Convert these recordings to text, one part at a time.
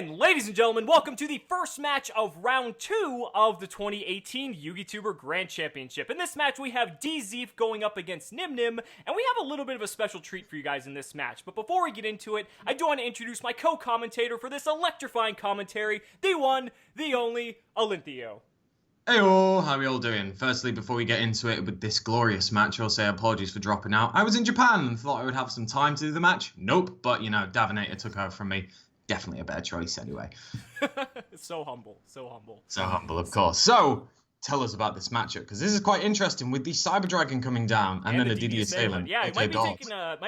And ladies and gentlemen, welcome to the first match of round 2 of the 2018 YugiTuber Grand Championship. In this match, we have Dzeeff going up against Nyhmnim, and we have a little bit of a special treat for you guys in this match. But before we get into it, I do want to introduce my co-commentator for this electrifying commentary, the one, the only, Olyntio. Heyo, how are we all doing? Firstly, before we get into it with this glorious match, I'll say apologies for dropping out. I was in Japan and thought I would have some time to do the match. Nope, but you know, Davinator took over from me. Definitely a better choice anyway. So humble, so humble. So humble, of course. So, tell us about this matchup, because this is quite interesting with the Cyber Dragon coming down and then the DD Assailant. Yeah, it might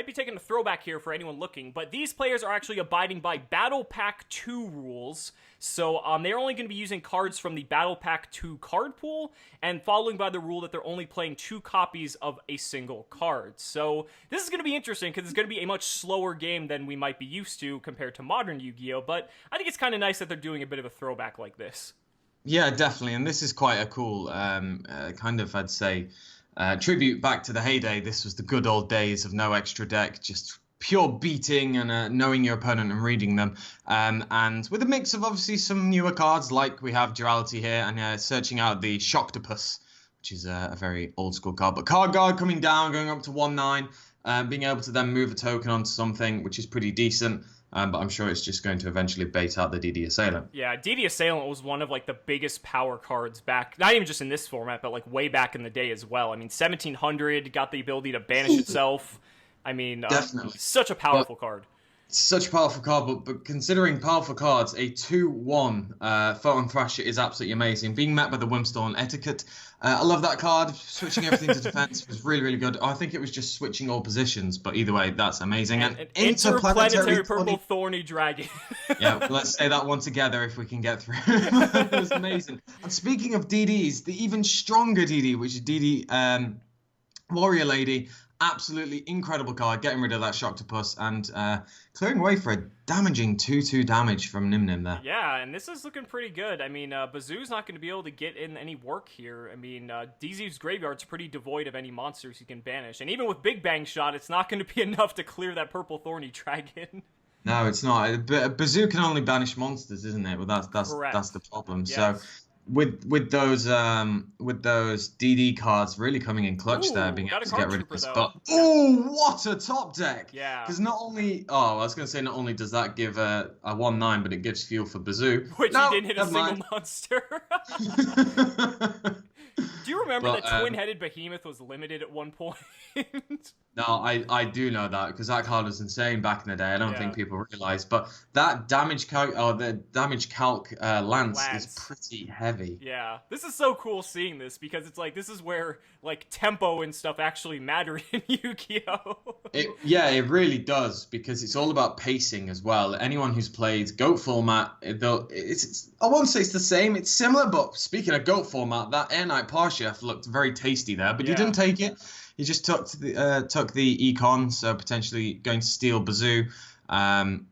be taking a throwback here for anyone looking, but these players are actually abiding by Battle Pack 2 rules. So they're only going to be using cards from the Battle Pack 2 card pool, and following by the rule that they're only playing 2 copies of a single card. So this is going to be interesting, because it's going to be a much slower game than we might be used to compared to modern Yu-Gi-Oh! But I think it's kind of nice that they're doing a bit of a throwback like this. Yeah, definitely, and this is quite a cool kind of, I'd say, tribute back to the heyday. This was the good old days of no extra deck, just pure beating and knowing your opponent and reading them. And with a mix of obviously some newer cards, like we have Duality here, and searching out the Shocktopus, which is a very old school card. But Card Guard coming down, going up to 1/9, being able to then move a token onto something, which is pretty decent. But I'm sure it's just going to eventually bait out the DD Assailant. Yeah, DD Assailant was one of like the biggest power cards back, not even just in this format, but like way back in the day as well. I mean, 1700 got the ability to banish itself. I mean, definitely such a powerful card. Such a powerful card, but considering powerful cards, a 2/1 Photon Thrasher is absolutely amazing. Being met by the Wimstone Etiquette, I love that card. Switching everything to defense was really, really good. I think it was just switching all positions, but either way, that's amazing. And an interplanetary purple thorny dragon. Yeah, let's say that one together if we can get through. It was amazing. And speaking of DDs, the even stronger DD, which is DD Warrior Lady. Absolutely incredible card, getting rid of that Shocktopus and clearing way for a damaging 2/2 damage from Nyhmnim there. Yeah, and this is looking pretty good. I mean, Bazoo's not going to be able to get in any work here. I mean, Dzeeff's graveyard's pretty devoid of any monsters he can banish. And even with Big Bang Shot, it's not going to be enough to clear that purple thorny dragon. No, it's not. Bazoo can only banish monsters, isn't it? Well, that's the problem. Yes. So with those DD cards really coming in clutch there, being able to get rid of this. But what a top deck! Yeah. Because not only I was going to say not only does that give a 1/9, but it gives fuel for Bazoo, which he didn't hit a single monster. Do you remember that Twin-Headed Behemoth was limited at one point? No, I do know that, because that card was insane back in the day. I don't think people realize, but that damage calc, the damage calc lance is pretty heavy. Yeah, this is so cool seeing this, because it's like this is where like tempo and stuff actually matter in Yu-Gi-Oh. It really does, because it's all about pacing as well. Anyone who's played GOAT format, it's I won't say it's the same. It's similar, but speaking of GOAT format, that Air Knight Parchef looked very tasty there, but you didn't take it. You just took the Econ, so potentially going to steal Bazoo, and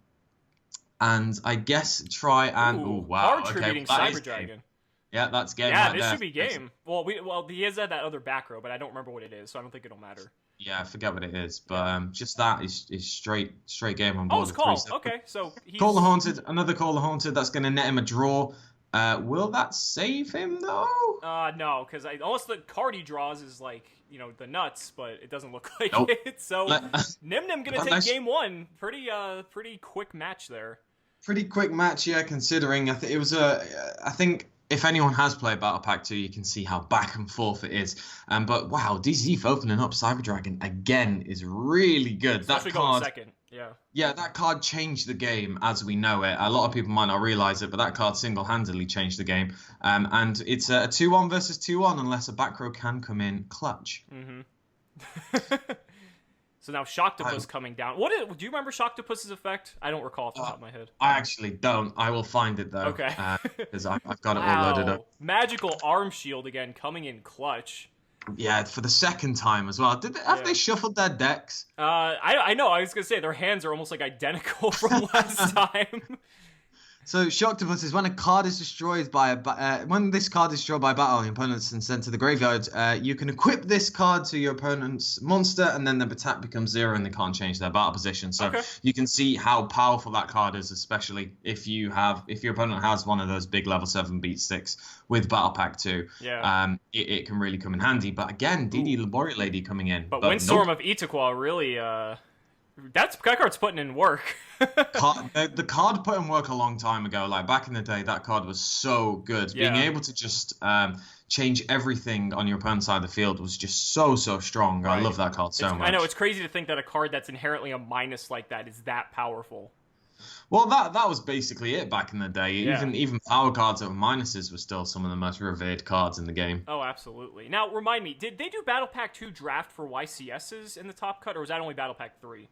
I guess try and hard tributing Cyber Dragon. Yeah, that's game. Yeah, right this there. should be game. Well, he has that other back row, but I don't remember what it is, so I don't think it'll matter. Yeah, I forget what it is, but just that is straight game on board. Oh, it's called. Okay, so Call the Haunted, another Call the Haunted. That's going to net him a draw. Will that save him though? No, because unless the card he draws is like the nuts, but it doesn't look like it. So Nyhmnim gonna take game 1. Pretty quick match there. Pretty quick match, yeah. Considering I think if anyone has played Battle Pack 2, you can see how back and forth it is. But wow, Dzeeff opening up Cyber Dragon again is really good. Especially going second. Yeah, that card changed the game as we know it. A lot of people might not realize it, but that card single-handedly changed the game. And it's a 2/1 versus 2/1 unless a back row can come in clutch. Mm-hmm. So now Shocktopus coming down. Do you remember Shocktopus's effect? I don't recall off the top of my head. I actually don't. I will find it though. Okay. Because I've got it all loaded up. Magical Arm Shield again coming in clutch. Yeah, for the second time as well. Have they shuffled their decks? I know. I was gonna say their hands are almost like identical from last time. So Shocktopus is when a card is destroyed by when this card is destroyed by battle, your opponents and sent to the graveyard, you can equip this card to your opponent's monster, and then their attack becomes 0, and they can't change their battle position. So you can see how powerful that card is, especially if your opponent has one of those big level 7 beat sticks with Battle Pack 2. Yeah. It can really come in handy. But again, DD Laborious Lady coming in. But Windstorm of Itaquah really. That card's putting in work. The card put in work a long time ago. Like back in the day, that card was so good. Yeah. Being able to just change everything on your opponent's side of the field was just so strong. Right. I love that card so much. I know, it's crazy to think that a card that's inherently a minus like that is that powerful. Well, that was basically it back in the day. Yeah. Even power cards that were minuses were still some of the most revered cards in the game. Oh, absolutely. Now, remind me, did they do Battle Pack 2 draft for YCSs in the top cut, or was that only Battle Pack 3?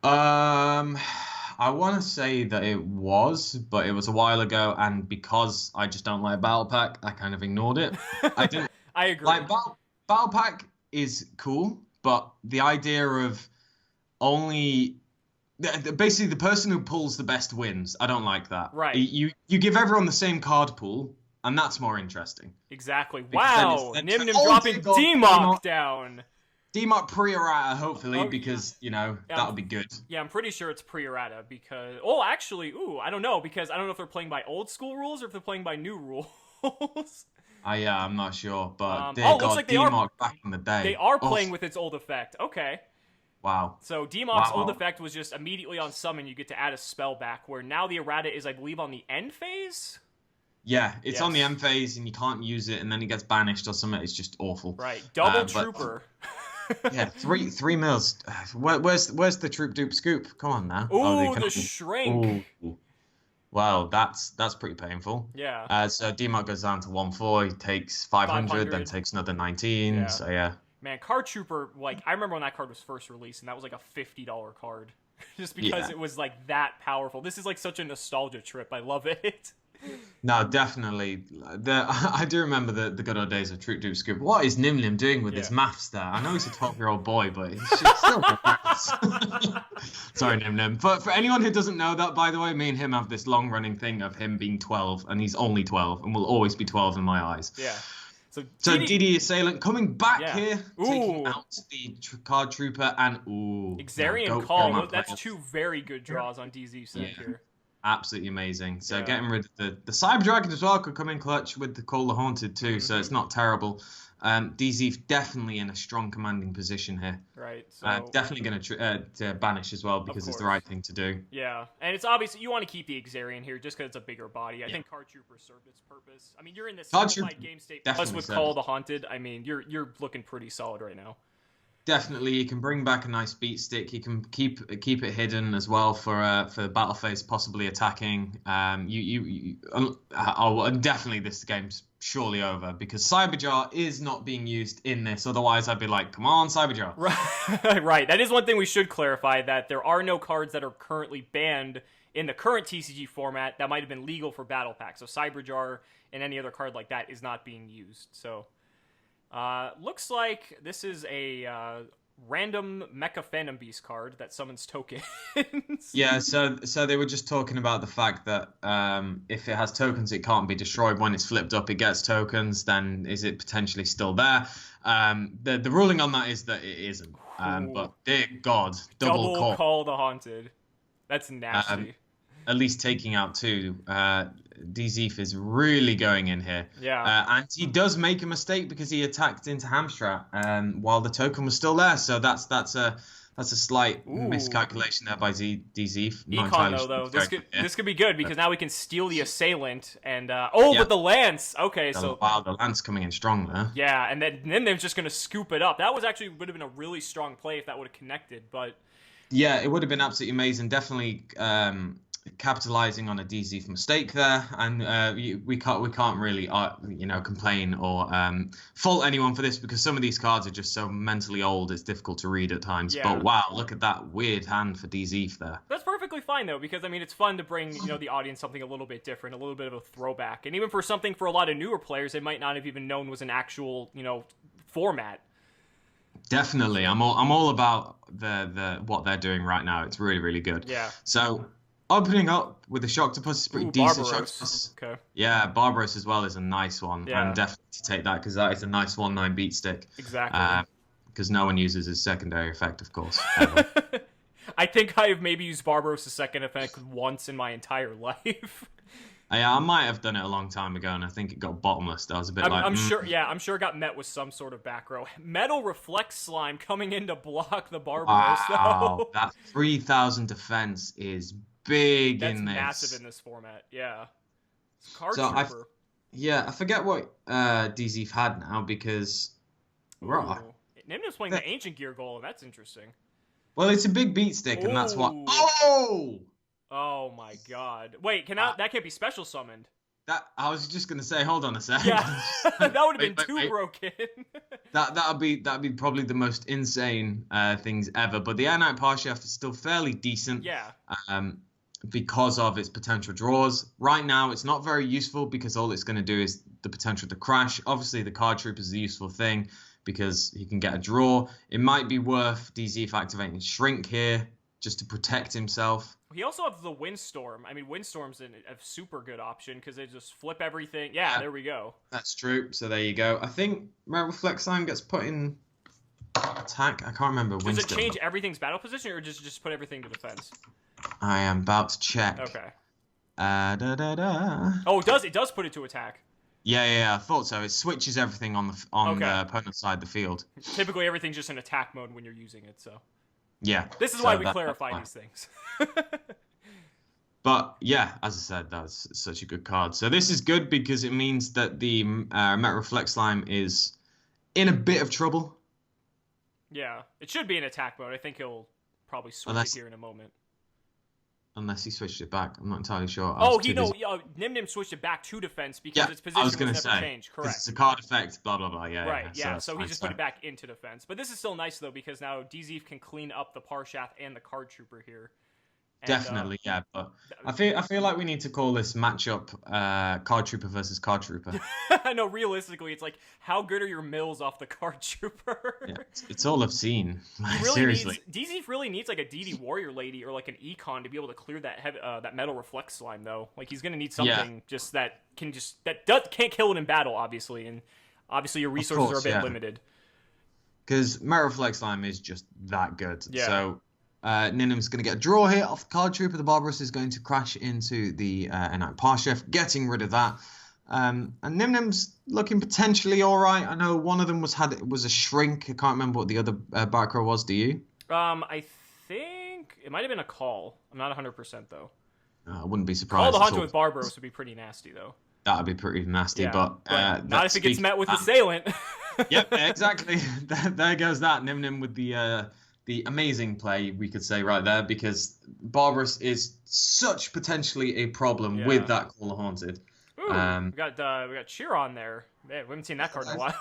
I want to say that it was, but it was a while ago, and because I just don't like Battle Pack, I kind of ignored it. I didn't. I agree. Like Battle Pack is cool, but the idea of only basically the person who pulls the best wins, I don't like that. Right. You give everyone the same card pool, and that's more interesting. Exactly. Because wow. Nyhmnim dropping D-Mock down. D-Mock pre-errata, hopefully, because, that'll be good. Yeah, I'm pretty sure it's pre-errata because... Oh, actually, I don't know, because I don't know if they're playing by old school rules or if they're playing by new rules. Yeah, I'm not sure, but they looks got like D-Mock back in the day. They are playing with its old effect. Okay. Wow. So D-Mock's old effect was just immediately on summon, you get to add a spell back, where now the errata is, I believe, on the end phase? Yeah, it's on the end phase, and you can't use it, and then it gets banished or something. It's just awful. Right. Double Trooper. Yeah, three mils. Where's the Troop Dupe Scoop? Come on now. Ooh, the Shrink. Ooh. Wow, that's pretty painful. Yeah. So D-Mock goes down to 1-4. He takes 500, then takes another 19. Yeah. So yeah. Man, Card Trooper, I remember when that card was first released, and that was like a $50 card. Just because it was that powerful. This is such a nostalgia trip. I love it. No, definitely. I do remember the good old days of Troop Dupe Scoop. What is Nyhmnim doing with his maths there? I know he's a 12-year-old boy, but he should still know maths. Sorry, Nyhmnim. But for anyone who doesn't know that, by the way, me and him have this long-running thing of him being 12, and he's only 12, and will always be 12 in my eyes. Yeah. So DD Assailant coming back here, taking out the Card Trooper, and Xarian Call. That's two very good draws on DZ here. Absolutely amazing. So getting rid of the Cyber Dragon as well could come in clutch with the Call the Haunted too, so it's not terrible. Dzeeff definitely in a strong commanding position here. Right. So definitely going to banish as well because it's the right thing to do. Yeah, and it's obvious you want to keep the Xarian here just because it's a bigger body. I think Card Trooper served its purpose. I mean, you're in this simplified game state plus with Call the Haunted. I mean, you're looking pretty solid right now. Definitely, you can bring back a nice beat stick. You can keep it hidden as well for battle phase, possibly attacking. Definitely this game's surely over because Cyberjar is not being used in this. Otherwise, I'd be like, come on, Cyberjar. Right, right. That is one thing we should clarify, that there are no cards that are currently banned in the current TCG format that might have been legal for Battle Pack. So Cyberjar and any other card like that is not being used. So. Looks like this is a random Mecha Phantom Beast card that summons tokens. Yeah, so they were just talking about the fact that if it has tokens, it can't be destroyed. When it's flipped up, it gets tokens. Then is it potentially still there? The ruling on that is that it isn't. But dear God, double call the Haunted. That's nasty. At least taking out two. Dzeeff is really going in here. Yeah. And he does make a mistake because he attacked into Hamstrat while the token was still there. So that's a slight miscalculation there by Dzeeff. Econ though. This could be good because now we can steal the Assailant and but the Lance. Okay, so the Lance coming in strong there. Yeah, and then they're just gonna scoop it up. That would have been a really strong play if that would have connected, but yeah, it would have been absolutely amazing. Definitely capitalizing on a Dzeeff mistake there, and we can't really complain or fault anyone for this because some of these cards are just so mentally old it's difficult to read at times. Yeah. But wow, look at that weird hand for Dzeeff there. That's perfectly fine though, because I mean it's fun to bring the audience something a little bit different, a little bit of a throwback, and even for something for a lot of newer players they might not have even known was an actual format. Definitely, I'm all about the what they're doing right now. It's really, really good. Yeah. So Opening up with the Shocktopus is pretty decent. Barbaros. Okay. Yeah, Barbaros as well is a nice one. Yeah. And definitely to take that because that is a nice 1/9 beat stick. Exactly. Because no one uses his secondary effect, of course. I think I have maybe used Barbaros' second effect once in my entire life. Yeah, I might have done it a long time ago, and I think it got bottomless. I was a bit I'm sure. Yeah, I'm sure it got met with some sort of back row. Metal Reflect Slime coming in to block the Barbaros. Wow, though. that 3,000 defense is big That's in this. massive in this format. Yeah. Card So Trooper. I forget what Dzeeff had now because Nyhmnim's playing the Ancient Gear Golem. That's interesting. Well, it's a big beat stick, and that's what. Ooh. Oh! Oh my god! Wait, that can't be special summoned. That I was just gonna say. Hold on a sec. Yeah, that would have been too broken. that'd be probably the most insane things ever. But the Air Knight Parshift is still fairly decent. Yeah. Because of its potential draws. Right now, it's not very useful because all it's going to do is the potential to crash. Obviously, the Card Trooper is a useful thing because he can get a draw. It might be worth Dzeeff activating Shrink here just to protect himself. He also has the Windstorm. I mean, Windstorm's a super good option because they just flip everything. Yeah, there we go. That's true. So there you go. I think Reflect Slime gets put in attack. I can't remember. Does it change everything's battle position or just put everything to defense? I am about to check. Okay. Oh, it does put it to attack. Yeah, I thought so. It switches everything on the opponent's side of the field. Typically, everything's just in attack mode when you're using it, so. Yeah. This is why we clarify these things. But, yeah, as I said, that's such a good card. So this is good because it means that the Met Reflect Slime is in a bit of trouble. Yeah, it should be in attack mode. I think he'll probably switch it here in a moment. Unless he switched it back. I'm not entirely sure. Nyhmnim switched it back to defense because its position was never changed. Correct. It's a card effect, blah, blah, blah. Yeah, right, yeah. So he just put it back into defense. But this is still nice, though, because now Dzeeff can clean up the Parshaft and the Card Trooper here. And, definitely, yeah. But I feel like we need to call this matchup Card Trooper versus Card Trooper. I know, realistically, it's like, how good are your mills off the Card Trooper? Yeah, it's all I've seen. Seriously. Dzeeff really needs like a DD Warrior Lady or like an Econ to be able to clear that Metal Reflect Slime, though. Like, he's going to need something that can't kill it in battle, obviously. And obviously your resources are a bit limited. Because Metal Reflect Slime is just that good. Yeah. So Nyhmnim's going to get a draw here off the Card Trooper. The Barbaros is going to crash into the Air Knight Parshift, getting rid of that. And Nyhmnim's looking potentially all right. I know one of them was a Shrink. I can't remember what the other back row was. Do you? I think it might have been a Call. I'm not 100% though. I wouldn't be surprised. Call the Hunter with Barbaros would be pretty nasty though. That would be pretty nasty, but not if it gets met with Assailant. Yep, exactly. There goes that. Nyhmnim with the amazing play, we could say right there, because Barbaros is such potentially a problem with that Call the Haunted. Ooh, we got Cheer on there. Man, we haven't seen that card in a while.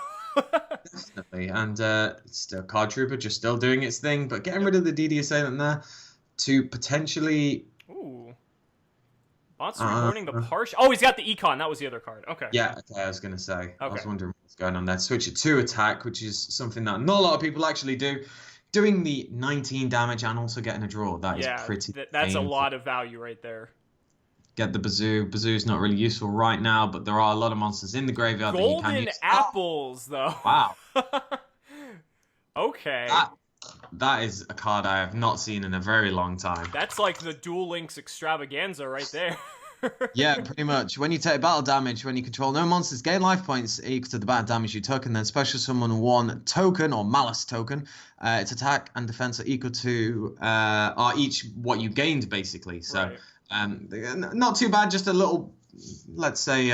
Definitely, and still Card Trooper just still doing its thing, but getting rid of the DD Assailant there to potentially. Ooh. Monster reborning the Parsh. Oh, he's got the Econ. That was the other card. Okay. Yeah, I was gonna say. Okay. I was wondering what's going on there. Switch it to attack, which is something that not a lot of people actually do. Doing the 19 damage and also getting a draw. That is pretty. That's painful. A lot of value right there. Get the Bazoo. Bazoo's not really useful right now, but there are a lot of monsters in the graveyard. Golden that you can use. apples, though. Wow. Okay. That is a card I have not seen in a very long time. That's like the Duel Links extravaganza right there. Yeah, pretty much. When you take battle damage, when you control no monsters, gain life points equal to the battle damage you took, and then special summon one token or Malice token. Its attack and defense are equal to are each what you gained, basically. So, not too bad. Just a little, let's say,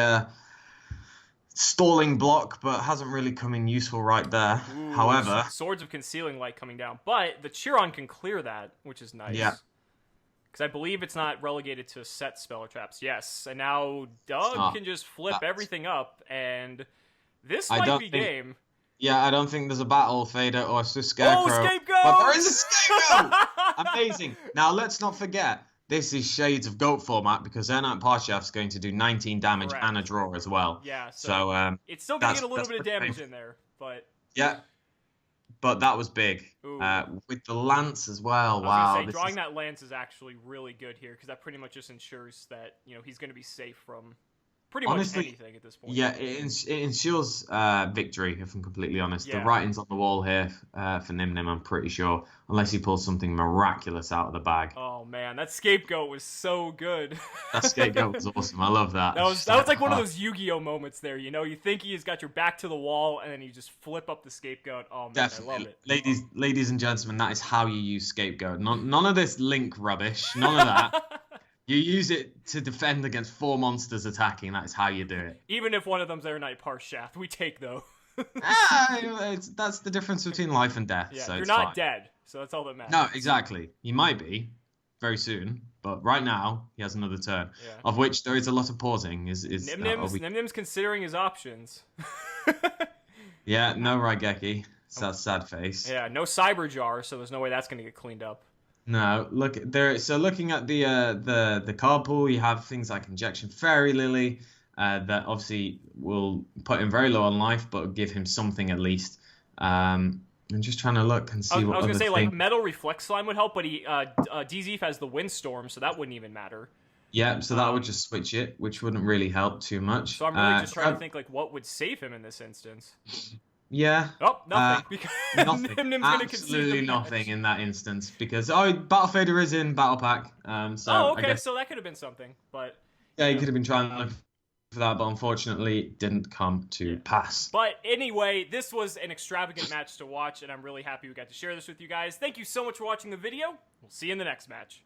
stalling block, but hasn't really come in useful right there. Ooh, however, Swords of Concealing Light coming down, but the Chiron can clear that, which is nice. Yeah. Because I believe it's not relegated to set spell traps. Yes, and now Doug can just flip everything up, and this might be game. Yeah, I don't think there's a battle fader or a Scarecrow. Oh, Scapegoat! But there is a Scapegoat! Amazing. Now, let's not forget, this is Shades of Goat format, because Air Knight Parshaft's going to do 19 damage and a draw as well. Yeah, so it's still going to get a little bit of damage in there, but... Yeah. but that was big. With the lance as well. Wow. I was gonna say, drawing that lance is actually really good here because that pretty much just ensures that he's going to be safe from pretty much anything at this point. Yeah, it ensures victory, if I'm completely honest. Yeah. The writing's on the wall here for Nyhmnim, I'm pretty sure, unless he pulls something miraculous out of the bag. Oh man, that scapegoat was so good. That scapegoat was awesome. I love that. That was like one of those Yu-Gi-Oh moments there. You think he's got your back to the wall, and then you just flip up the scapegoat. Oh man, Definitely. I love it. Ladies and gentlemen, that is how you use scapegoat. None of this link rubbish. None of that. You use it to defend against 4 monsters attacking. That is how you do it. Even if one of them's Air Knight Parshath, we take though. That's the difference between life and death. Yeah, so you're it's not fine. dead, so that's all that matters. No, exactly. He might be very soon, but right now he has another turn, of which there is a lot of pausing. Nyhmnim's considering his options. Yeah, no Raigeki. Sad face. Yeah, no Cyber Jar, so there's no way that's going to get cleaned up. No, look there. So looking at the card pool, you have things like Injection Fairy Lily, that obviously will put him very low on life, but give him something at least. I'm just trying to look and see what. I was gonna say thing. like Metal Reflex Slime would help, but Dzeeff has the Windstorm, so that wouldn't even matter. Yeah, so that would just switch it, which wouldn't really help too much. So I'm really just trying to think like what would save him in this instance. Yeah. Oh, nothing. Because nothing. Nyhmnim's Absolutely nothing in that instance because Battle Fader is in Battle Pack. So okay, so that could have been something, but yeah, he could have been trying to look for that, but unfortunately didn't come to pass. But anyway, this was an extravagant match to watch, and I'm really happy we got to share this with you guys. Thank you so much for watching the video. We'll see you in the next match.